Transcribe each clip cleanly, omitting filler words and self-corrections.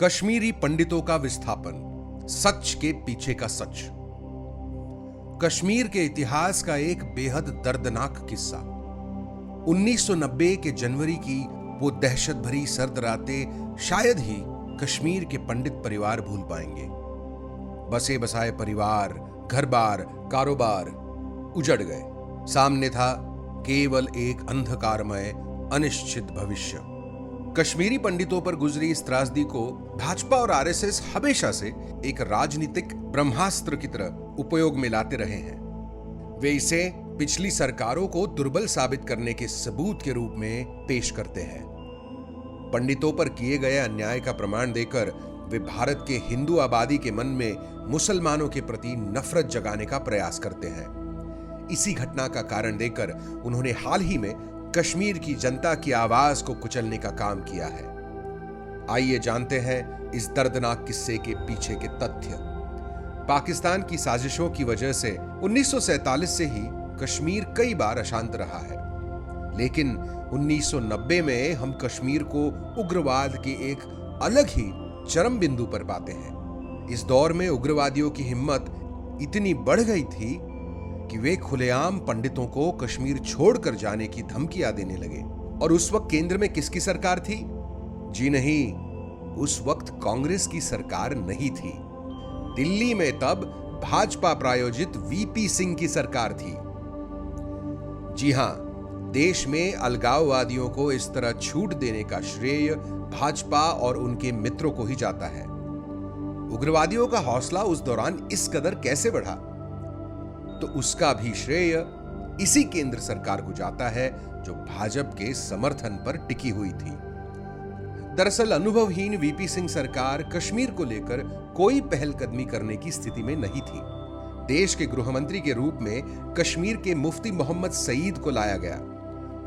कश्मीरी पंडितों का विस्थापन, सच के पीछे का सच। कश्मीर के इतिहास का एक बेहद दर्दनाक किस्सा। 1990 के जनवरी की वो दहशत भरी सर्द रातें शायद ही कश्मीर के पंडित परिवार भूल पाएंगे। बसे बसाए परिवार, घर बार, कारोबार उजड़ गए। सामने था केवल एक अंधकारमय अनिश्चित भविष्य। कश्मीरी पंडितों पर गुजरी इस त्रासदी को भाजपा और आरएसएस हमेशा से एक राजनीतिक ब्रह्मास्त्र की तरह उपयोग में लाते रहे हैं। वे इसे पिछली सरकारों को दुर्बल साबित करने के सबूत के रूप में पेश करते हैं। पंडितों पर किए गए अन्याय का प्रमाण देकर वे भारत के हिंदू आबादी के मन में मुसलमानों के प्रति नफरत जगाने का प्रयास करते हैं। इसी घटना का कारण देकर उन्होंने हाल ही में कश्मीर की जनता की आवाज को कुचलने का काम किया है। आइए जानते हैं इस दर्दनाक किस्से के पीछे के तथ्य। पाकिस्तान की साजिशों की वजह से 1947 से ही कश्मीर कई बार अशांत रहा है, लेकिन 1990 में हम कश्मीर को उग्रवाद के एक अलग ही चरम बिंदु पर पाते हैं। इस दौर में उग्रवादियों की हिम्मत इतनी बढ़ गई थी कि वे खुलेआम पंडितों को कश्मीर छोड़कर जाने की धमकियां देने लगे। और उस वक्त केंद्र में किसकी सरकार थी? जी नहीं, उस वक्त कांग्रेस की सरकार नहीं थी। दिल्ली में तब भाजपा प्रायोजित वीपी सिंह की सरकार थी। जी हां, देश में अलगाववादियों को इस तरह छूट देने का श्रेय भाजपा और उनके मित्रों को ही जाता है। उग्रवादियों का हौसला उस दौरान इस कदर कैसे बढ़ा, तो उसका भी श्रेय इसी केंद्र सरकार को जाता है जो भाजपा के समर्थन पर टिकी हुई थी। दरअसल अनुभवहीन वीपी सिंह सरकार कश्मीर को लेकर कोई पहलकदमी करने की स्थिति में नहीं थी। देश के गृह मंत्री के रूप में कश्मीर के मुफ्ती मोहम्मद सईद को लाया गया।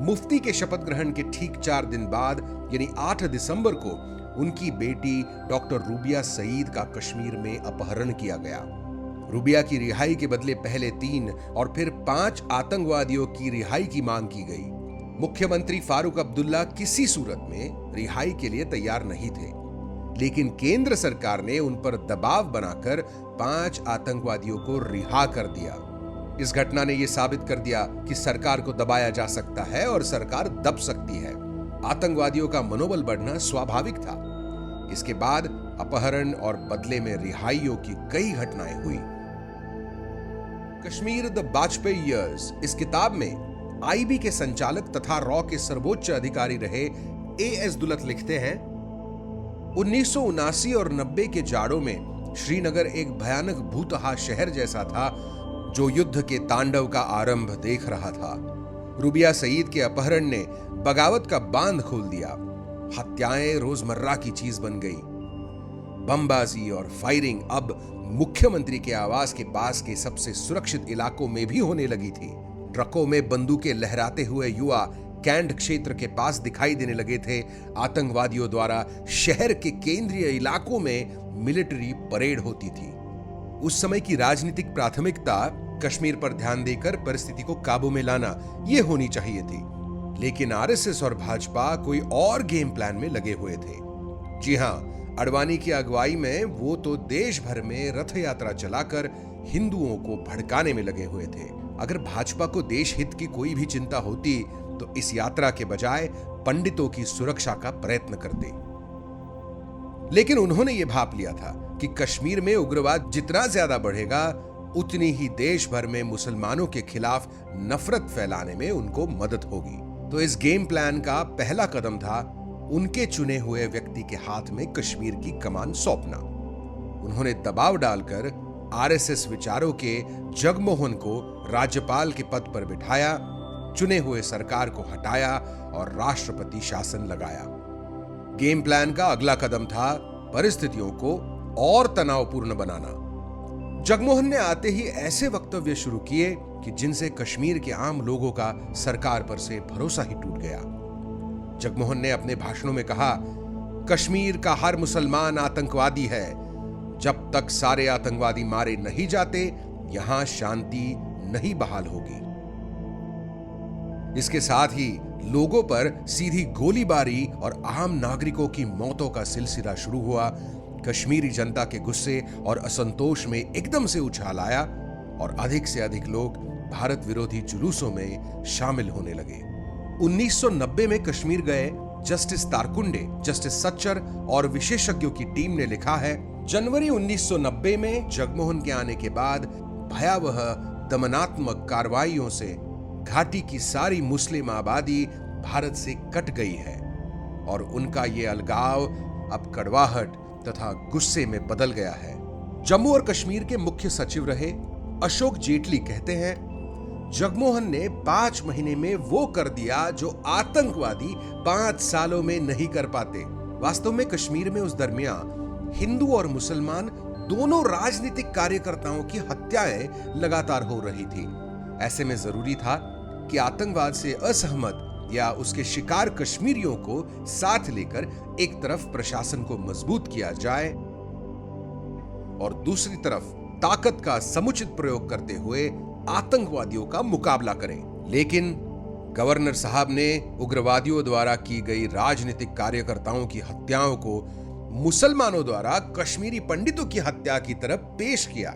मुफ्ती के शपथ ग्रहण के ठीक 4 दिन बाद यानी 8 दिसंबर को उनकी बेटी डॉक्टर रूबिया सईद का कश्मीर में अपहरण किया गया। रूबिया की रिहाई के बदले पहले 3 और फिर 5 आतंकवादियों की रिहाई की मांग की गई। मुख्यमंत्री फारूक अब्दुल्ला किसी सूरत में रिहाई के लिए तैयार नहीं थे, लेकिन केंद्र सरकार ने उन पर दबाव बनाकर 5 आतंकवादियों को रिहा कर दिया। इस घटना ने यह साबित कर दिया कि सरकार को दबाया जा सकता है और सरकार दब सकती है। आतंकवादियों का मनोबल बढ़ना स्वाभाविक था। इसके बाद अपहरण और बदले में रिहाइयों की कई घटनाएं हुई। कश्मीर द वाजपेयी ईयर्स इस किताब में आईबी के संचालक तथा रॉ के सर्वोच्च अधिकारी रहे एएस दुलत लिखते हैं, 1979 और 90 के जाड़ों में श्रीनगर एक भयानक भूतहा शहर जैसा था जो युद्ध के तांडव का आरंभ देख रहा था। रूबिया सईद के अपहरण ने बगावत का बांध खोल दिया। हत्याएं रोजमर्रा की चीज बन गई। बमबाजी और फायरिंग अब मुख्यमंत्री के आवास के पास के सबसे सुरक्षित इलाकों में भी होने लगी थी। ट्रकों में बंदूकें लहराते हुए युवा कैंट क्षेत्र के पास दिखाई देने लगे थे। आतंकवादियों द्वारा शहर के केंद्रीय इलाकों में मिलिट्री परेड होती थी। उस समय की राजनीतिक प्राथमिकता कश्मीर पर ध्यान देकर परिस्थिति को काबू में लाना यह होनी चाहिए थी, लेकिन आरएसएस और भाजपा कोई और गेम प्लान में लगे हुए थे। जी हां, अडवाणी की अगुवाई में वो तो देश भर में रथ यात्रा चलाकर हिंदुओं को भड़काने में लगे हुए थे। अगर भाजपा को देश हित की कोई भी चिंता होती तो इस यात्रा के बजाय पंडितों की सुरक्षा का प्रयत्न करते। लेकिन उन्होंने ये भाप लिया था कि कश्मीर में उग्रवाद जितना ज्यादा बढ़ेगा उतनी ही देश भर में मुसलमानों के खिलाफ नफरत फैलाने में उनको मदद होगी। तो इस गेम प्लान का पहला कदम था उनके चुने हुए व्यक्ति के हाथ में कश्मीर की कमान सौंपना। उन्होंने दबाव डालकर आरएसएस विचारों के जगमोहन को राज्यपाल के पद पर बिठाया, चुने हुए सरकार को हटाया और राष्ट्रपति शासन लगाया। गेम प्लान का अगला कदम था परिस्थितियों को और तनावपूर्ण बनाना। जगमोहन ने आते ही ऐसे वक्तव्य शुरू किए कि जिनसे कश्मीर के आम लोगों का सरकार पर से भरोसा ही टूट गया। जगमोहन ने अपने भाषणों में कहा, कश्मीर का हर मुसलमान आतंकवादी है। जब तक सारे आतंकवादी मारे नहीं जाते, यहां शांति नहीं बहाल होगी। इसके साथ ही लोगों पर सीधी गोलीबारी और आम नागरिकों की मौतों का सिलसिला शुरू हुआ। कश्मीरी जनता के गुस्से और असंतोष में एकदम से उछाल आया और अधिक से अधिक लोग भारत विरोधी जुलूसों में शामिल होने लगे। 1990 में कश्मीर गए जस्टिस तारकुंडे, जस्टिस सच्चर और विशेषज्ञों की टीम ने लिखा है, जनवरी 1990 में जगमोहन के आने के बाद भयावह दमनात्मक कार्रवाइयों से घाटी की सारी मुस्लिम आबादी भारत से कट गई है और उनका ये अलगाव अब कड़वाहट तथा गुस्से में बदल गया है। जम्मू और कश्मीर के मुख्य सचिव रहे अशोक जेटली कहते हैं, जगमोहन ने 5 महीने में वो कर दिया जो आतंकवादी 5 सालों में नहीं कर पाते। वास्तव में कश्मीर में उस दरमियान हिंदू और मुसलमान दोनों राजनीतिक कार्यकर्ताओं की हत्याएं लगातार हो रही थी। ऐसे में जरूरी था कि आतंकवाद से असहमत या उसके शिकार कश्मीरियों को साथ लेकर एक तरफ प्रशासन को मजबूत किया जाए और दूसरी तरफ ताकत का समुचित प्रयोग करते हुए आतंकवादियों का मुकाबला करें। लेकिन गवर्नर साहब ने उग्रवादियों द्वारा की गई राजनीतिक कार्यकर्ताओं की हत्याओं को मुसलमानों द्वारा कश्मीरी पंडितों की हत्या की तरफ पेश किया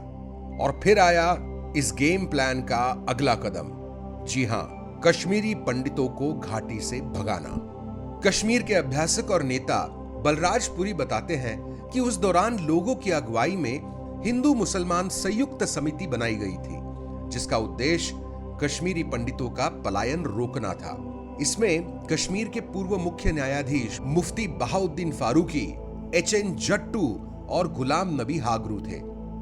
और फिर आया इस गेम प्लान का अगला कदम। जी हां, कश्मीरी पंडितों को घाटी से भगाना। कश्मीर के अभ्यासक और नेता बलराजपुरी बताते हैं कि उस दौरान लोगों की अगुवाई में हिंदू मुसलमान संयुक्त समिति बनाई गई थी, जिसका उद्देश्य कश्मीरी पंडितों का पलायन रोकना था। इसमें कश्मीर के पूर्व मुख्य न्यायाधीश मुफ्ती बहाउद्दीन फारूकी, एच.एन. जट्टू और गुलाम नबी हागरू थे।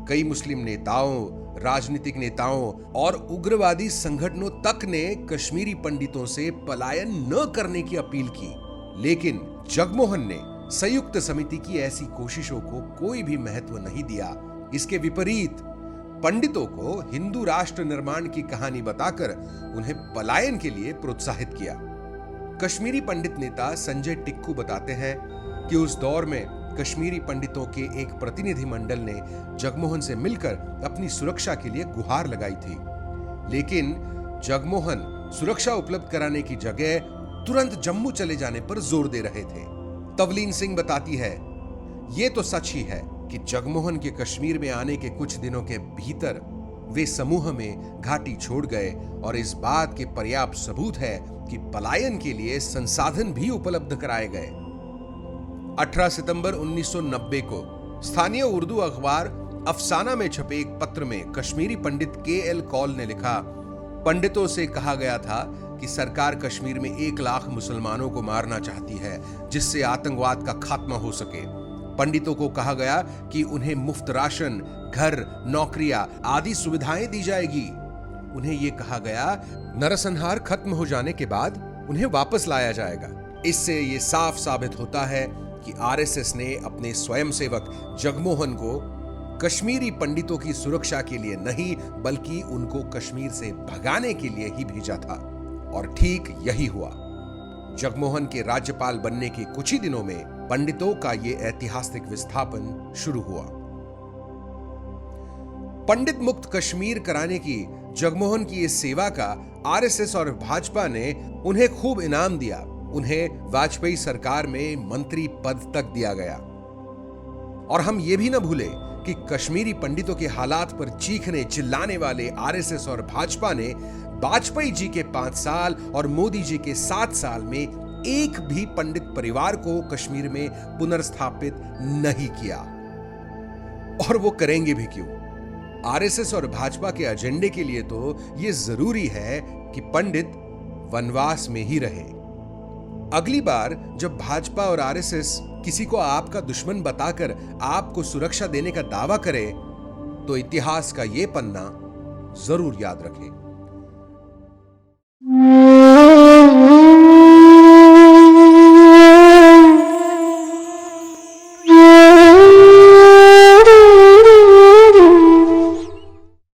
कई मुस्लिम नेताओं, राजनीतिक नेताओं और उग्रवादी संगठनों तक ने कश्मीरी पंडितों से पलायन न करने की अपील की, लेकिन जगमोहन ने संयुक्त समिति की ऐसी कोशिशों को कोई भी महत्व नहीं दिया। इसके विपरीत पंडितों को हिंदू राष्ट्र निर्माण की कहानी बताकर उन्हें पलायन के लिए प्रोत्साहित किया। कश्मीरी पंडित नेता संजय टिक्कू बताते हैं कि उस दौर में कश्मीरी पंडितों के एक प्रतिनिधि मंडल ने जगमोहन से मिलकर अपनी सुरक्षा के लिए गुहार लगाई थी, लेकिन जगमोहन सुरक्षा उपलब्ध कराने की जगह तुरंत जम्मू चले जाने पर जोर दे रहे थे। तवलीन सिंह बताती है, ये तो सच ही है कि जगमोहन के कश्मीर में आने के कुछ दिनों के भीतर वे समूह में घाटी छोड़ गए और इस बात के पर्याप्त सबूत है कि पलायन के लिए संसाधन भी उपलब्ध कराए गए। 18 सितंबर 1990 को स्थानीय उर्दू अखबार अफसाना में छपे एक पत्र में कश्मीरी पंडित के.एल. कौल ने लिखा, पंडितों से कहा गया था कि सरकार कश्मीर में 1 लाख मुसलमानों को मारना चाहती है जिससे आतंकवाद का खात्मा हो सके। पंडितों को कहा गया कि उन्हें मुफ्त राशन, घर, नौकरियां आदि सुविधाएं दी जाएगी। उन्हें यह कहा गया नरसंहार खत्म हो जाने के बाद उन्हें वापस लाया जाएगा। इससे यह साफ साबित होता है कि आरएसएस ने अपने स्वयंसेवक जगमोहन को कश्मीरी पंडितों की सुरक्षा के लिए नहीं बल्कि उनको कश्मीर से भगाने के लिए ही भेजा था। और ठीक यही हुआ। जगमोहन के राज्यपाल बनने के कुछ ही दिनों में पंडितों का यह ऐतिहासिक विस्थापन शुरू हुआ। पंडित मुक्त कश्मीर कराने की जगमोहन की इस सेवा का आरएसएस और भाजपा ने उन्हें खूब इनाम दिया। उन्हें वाजपेयी सरकार में मंत्री पद तक दिया गया। और हम ये भी न भूले कि कश्मीरी पंडितों के हालात पर चीखने चिल्लाने वाले आरएसएस और भाजपा ने वाजपेयी जी के 5 साल और मोदी जी के 7 साल में एक भी पंडित परिवार को कश्मीर में पुनर्स्थापित नहीं किया। और वो करेंगे भी क्यों? आरएसएस और भाजपा के एजेंडे के लिए तो यह जरूरी है कि पंडित वनवास में ही रहे। अगली बार जब भाजपा और आरएसएस किसी को आपका दुश्मन बताकर आपको सुरक्षा देने का दावा करे तो इतिहास का यह पन्ना जरूर याद रखें।